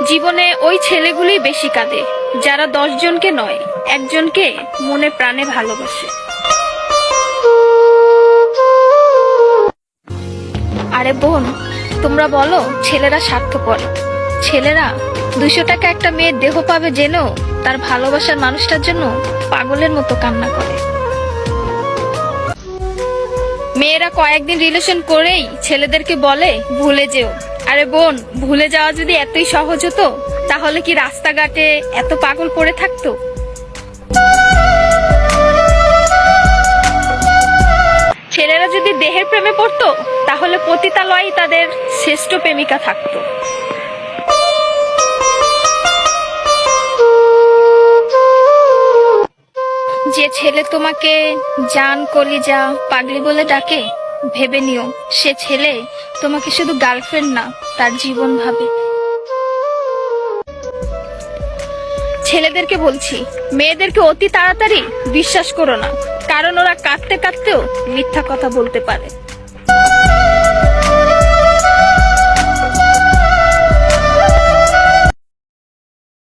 জীবনে ওই ছেলেগুলোই বেশি কাঁদে যারা 10 জনকে নয়, একজনকে মনে প্রাণে ভালোবাসে। আরে বোন, তোমরা বলো ছেলেরা স্বার্থপর। ছেলেরা 200 টাকা একটা মেয়ের দেহ পাবে জেনেও তার ভালোবাসার মানুষটার জন্য পাগলের মতো কান্না করে। মেয়েরা কয়েকদিন রিলেশন করেই ছেলেদেরকে বলে ভুলে যেও। আরে বোন, ভুলে যাওয়া যদি এতই সহজ হতো তাহলে কি রাস্তাঘাটে এত পাগল পড়ে থাকতো? ছেলেরা যদি দেহের প্রেমে পড়তো তাহলে পতিতালয়েই তাদের শ্রেষ্ঠ প্রেমিকা থাকতো। যে ছেলে তোমাকে জান, কলিজা, পাগলি বলে ডাকে, ভেবে নিও সে ছেলে তোমাকে শুধু গার্লফ্রেন্ড না, তার জীবন ভাবে। ছেলেদেরকে বলছি, মেয়েদেরকে অতি তাড়াতাড়ি বিশ্বাস করো না, কারণ ওরা কাঁদতে কাঁদতেও মিথ্যা কথা বলতে পারে।